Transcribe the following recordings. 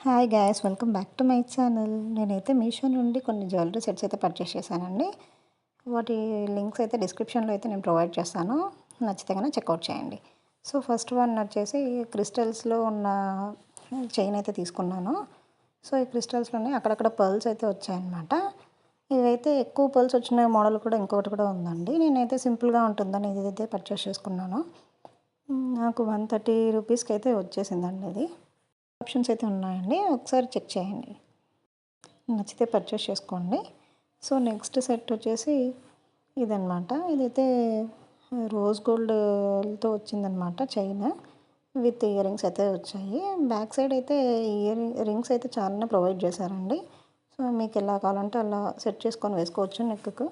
Hi guys, welcome back to my channel. నేనైతే మీషో నుండి కొన్ని జ్యువెలరీ సెట్స్ అయితే పర్చేస్ చేశానండి. వాటి లింక్స్ అయితే డిస్క్రిప్షన్లో అయితే నేను ప్రొవైడ్ చేస్తాను. నచ్చితే కనుక చెక్అవుట్ చేయండి. సో ఫస్ట్ వన్ వచ్చేసి క్రిస్టల్స్లో ఉన్న చైన్ అయితే తీసుకున్నాను. సో ఈ క్రిస్టల్స్లోనే అక్కడక్కడ పర్ల్స్ అయితే వచ్చాయన్నమాట. ఇవైతే ఎక్కువ పర్ల్స్ వచ్చిన మోడల్ కూడా ఇంకొకటి కూడా ఉందండి. నేనైతే సింపుల్గా ఉంటుందని ఇదైతే పర్చేస్ చేసుకున్నాను. నాకు 130 రూపీస్కి అయితే వచ్చేసిందండి ఇది. ఆప్షన్స్ అయితే ఉన్నాయండి, ఒకసారి చెక్ చేయండి. నచ్చితే పర్చేస్ చేసుకోండి. సో నెక్స్ట్ సెట్ వచ్చేసి ఇదనమాట. ఇదైతే రోజ్ గోల్డ్తో వచ్చిందనమాట చైన్ విత్ ఇయర్ రింగ్స్ అయితే వచ్చాయి. బ్యాక్ సైడ్ అయితే ఇయర్ రింగ్స్ అయితే చాలానే ప్రొవైడ్ చేశారండి. సో మీకు ఎలా కావాలంటే అలా సెట్ చేసుకొని వేసుకోవచ్చు నెక్కు.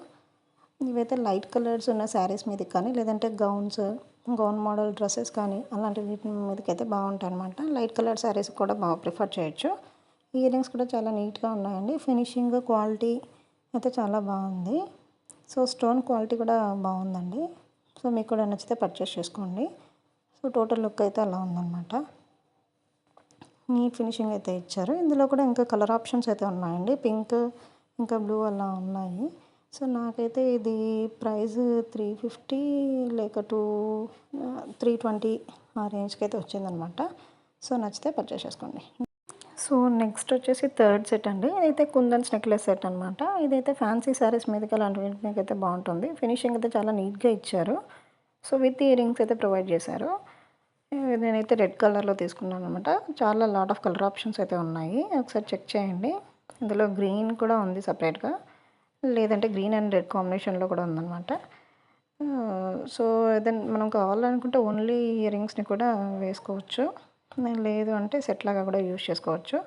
ఇవైతే లైట్ కలర్స్ ఉన్న శారీస్ మీదకి కానీ లేదంటే గౌన్ మోడల్ డ్రెస్సెస్ కానీ అలాంటి వీటి మీదకైతే బాగుంటాయి అనమాట. లైట్ కలర్ శారీస్ కూడా బాగా ప్రిఫర్ చేయొచ్చు. ఇయర్ రింగ్స్ కూడా చాలా నీట్గా ఉన్నాయండి. ఫినిషింగ్ క్వాలిటీ అయితే చాలా బాగుంది. సో స్టోన్ క్వాలిటీ కూడా బాగుందండి. సో మీకు కూడా నచ్చితే పర్చేస్ చేసుకోండి. సో టోటల్ లుక్ అయితే అలా ఉందన్నమాట. నీట్ ఫినిషింగ్ అయితే ఇచ్చారు. ఇందులో కూడా ఇంకా కలర్ ఆప్షన్స్ అయితే ఉన్నాయండి. పింక్ ఇంకా బ్లూ అలా ఉన్నాయి. సో నాకైతే ఇది ప్రైస్ 350 లేక 320 ఆ రేంజ్కి అయితే వచ్చిందనమాట. సో నచ్చితే పర్చేస్ చేసుకోండి. సో నెక్స్ట్ వచ్చేసి థర్డ్ సెట్ అండి. ఇదైతే కుందన్స్ నెక్లెస్ సెట్ అనమాట. ఇదైతే ఫ్యాన్సీ శారీస్ మీదకి అలాంటి వీటి అయితే బాగుంటుంది. ఫినిషింగ్ అయితే చాలా నీట్గా ఇచ్చారు. సో విత్ ఇయర్ రింగ్స్ అయితే ప్రొవైడ్ చేశారు. నేనైతే రెడ్ కలర్లో తీసుకున్నాను అనమాట. చాలా లాట్ ఆఫ్ కలర్ ఆప్షన్స్ అయితే ఉన్నాయి, ఒకసారి చెక్ చేయండి. ఇందులో గ్రీన్ కూడా ఉంది సపరేట్గా, లేదంటే గ్రీన్ అండ్ రెడ్ కాంబినేషన్లో కూడా ఉందన్నమాట. సో దెన్ మనం కావాలనుకుంటే ఓన్లీ ఇయర్ రింగ్స్ని కూడా వేసుకోవచ్చు, లేదు అంటే సెట్ లాగా కూడా యూజ్ చేసుకోవచ్చు.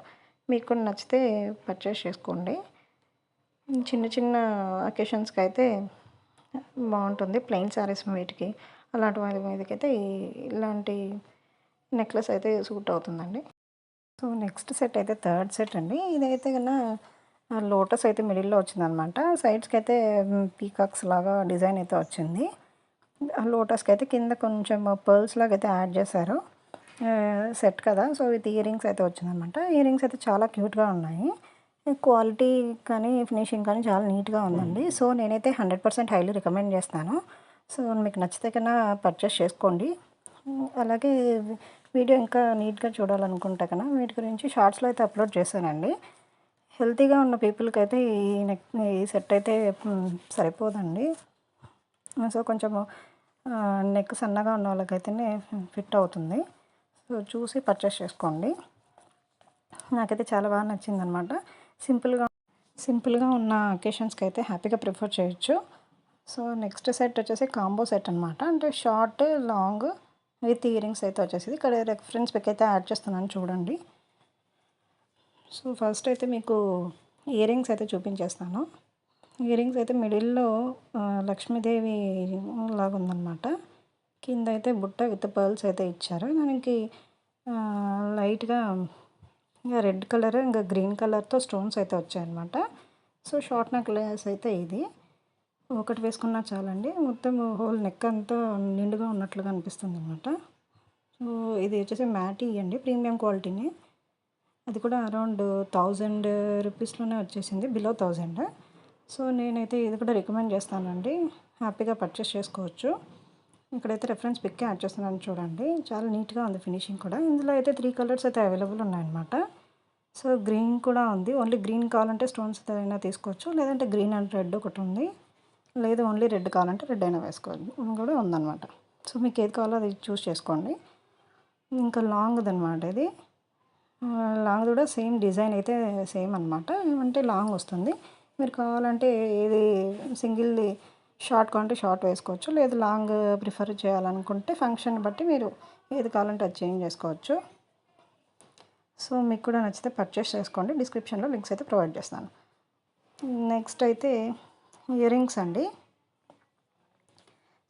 మీకు కూడా నచ్చితే పర్చేస్ చేసుకోండి. చిన్న చిన్న అకేషన్స్కి అయితే బాగుంటుంది. ప్లెయిన్ శారీస్ వీటికి అలాంటి వాటి మీదకైతే ఇలాంటి నెక్లెస్ అయితే సూట్ అవుతుందండి. సో నెక్స్ట్ సెట్ అయితే థర్డ్ సెట్ అండి. ఇదైతే కన్నా లోటస్ అయితే మిడిల్లో వచ్చిందనమాట. సైడ్స్కి అయితే పీకాక్స్ లాగా డిజైన్ అయితే వచ్చింది. లోటస్కి అయితే కింద కొంచెం పర్ల్స్ లాగా అయితే యాడ్ చేశారు. సెట్ కదా, సో విత్ ఇయర్ రింగ్స్ అయితే వచ్చిందనమాట. ఇయర్ రింగ్స్ అయితే చాలా క్యూట్గా ఉన్నాయి. క్వాలిటీ కానీ ఫినిషింగ్ కానీ చాలా నీట్గా ఉందండి. సో నేనైతే 100% హైలీ రికమెండ్ చేస్తాను. సో మీకు నచ్చితే కన్నా పర్చేస్ చేసుకోండి. అలాగే వీడియో ఇంకా నీట్గా చూడాలనుకుంటే కన్నా వీటి గురించి షార్ట్స్లో అయితే అప్లోడ్ చేశానండి. హెల్తీగా ఉన్న పీపుల్కి అయితే ఈ సెట్ అయితే సరిపోదండి. సో కొంచెము నెక్ సన్నగా ఉన్న వాళ్ళకైతేనే ఫిట్ అవుతుంది. సో చూసి పర్చేస్ చేసుకోండి. నాకైతే చాలా బాగా నచ్చిందనమాట. సింపుల్గా ఉన్న అకేషన్స్కి అయితే హ్యాపీగా ప్రిఫర్ చేయొచ్చు. సో నెక్స్ట్ సెట్ వచ్చేసి కాంబో సెట్ అనమాట. అంటే short long with ear rings అయితే వచ్చేసి ఇక్కడ రెఫరెన్స్ పిక్ అయితే యాడ్ చేస్తున్నాను చూడండి. సో ఫస్ట్ అయితే మీకు ఇయర్ రింగ్స్ అయితే చూపించేస్తాను. ఇయర్ రింగ్స్ అయితే మిడిల్లో లక్ష్మీదేవి లాగా ఉందన్నమాట. కింద అయితే బుట్ట విత్ పర్ల్స్ అయితే ఇచ్చారు. దానికి లైట్గా ఇంకా రెడ్ కలర్ ఇంకా గ్రీన్ కలర్తో స్టోన్స్ అయితే వచ్చాయన్నమాట. సో షార్ట్ నెక్లెస్ అయితే ఇది ఒకటి వేసుకున్నా చాలండి, మొత్తం హోల్ నెక్ అంతా నిండుగా ఉన్నట్లుగా అనిపిస్తుంది అనమాట. సో ఇది వచ్చేసి మ్యాటీ అండి, ప్రీమియం క్వాలిటీని. అది కూడా అరౌండ్ 1000 రూపీస్లోనే వచ్చేసింది, బిలో 1000. సో నేనైతే ఇది కూడా రికమెండ్ చేస్తానండి, హ్యాపీగా పర్చేస్ చేసుకోవచ్చు. ఇక్కడైతే రెఫరెన్స్ పిక్ యాడ్ చేస్తున్నాను చూడండి. చాలా నీట్గా ఉంది ఫినిషింగ్ కూడా. ఇందులో అయితే 3 కలర్స్ అయితే అవైలబుల్ ఉన్నాయన్నమాట. సో గ్రీన్ కూడా ఉంది, ఓన్లీ గ్రీన్ కావాలంటే స్టోన్స్ అయినా తీసుకోవచ్చు, లేదంటే గ్రీన్ అండ్ రెడ్ ఒకటి ఉంది, లేదు ఓన్లీ రెడ్ కావాలంటే రెడ్ అయినా వేసుకోవాలి కూడా ఉందన్నమాట. సో మీకు ఏది కావాలో అది చూస్ చేసుకోండి. ఇంకా లాంగ్ది అనమాట ఇది. లాంగ్ కూడా సేమ్ డిజైన్ అయితే సేమ్ అనమాట, అంటే లాంగ్ వస్తుంది. మీరు కావాలంటే ఏది సింగిల్ది షార్ట్ కావాలంటే షార్ట్ వేసుకోవచ్చు, లేదు లాంగ్ ప్రిఫర్ చేయాలనుకుంటే ఫంక్షన్ బట్టి మీరు ఏది కావాలంటే అది చేంజ్ చేసుకోవచ్చు. సో మీకు కూడా నచ్చితే పర్చేస్ చేసుకోండి. డిస్క్రిప్షన్లో లింక్స్ అయితే ప్రొవైడ్ చేస్తాను. నెక్స్ట్ అయితే ఇయర్ రింగ్స్ అండి.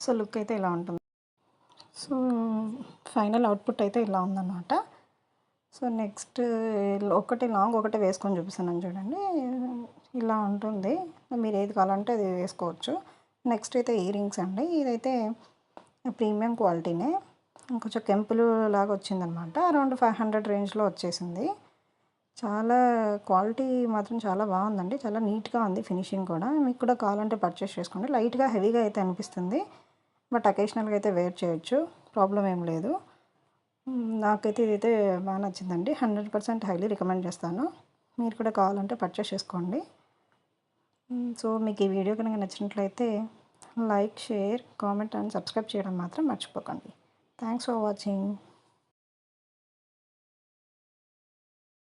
సో లుక్ అయితే ఇలా ఉంటుంది. సో ఫైనల్ అవుట్పుట్ అయితే ఇలా ఉందన్నమాట. సో నెక్స్ట్ ఒకటి లాంగ్ ఒకటి వేసుకొని చూపిస్తాను చూడండి. ఇలా ఉంటుంది, మీరు ఏది కావాలంటే అది వేసుకోవచ్చు. నెక్స్ట్ అయితే ఇయర్ రింగ్స్ అండి. ఇదైతే ప్రీమియం క్వాలిటీనే, కొంచెం కెంపులు లాగా వచ్చిందనమాట. అరౌండ్ 500 రేంజ్లో వచ్చేసింది. చాలా క్వాలిటీ మాత్రం చాలా బాగుందండి. చాలా నీట్‌గా ఉంది ఫినిషింగ్ కూడా. మీకు కూడా కావాలంటే పర్చేస్ చేసుకోండి. లైట్‌గా హెవీగా అయితే అనిపిస్తుంది. బట్ అకేషనల్‌గా అయితే వేర్ చేయొచ్చు. ప్రాబ్లమ్ ఏం లేదు. నాకైతే ఇదైతే బాగా నచ్చిందండి. 100% హైలీ రికమెండ్ చేస్తాను. మీరు కూడా కావాలంటే పర్చేస్ చేసుకోండి. సో మీకు ఈ వీడియో కనుక నచ్చినట్లయితే like, share, comment and subscribe చేయడం మాత్రం మర్చిపోకండి. Thanks for watching.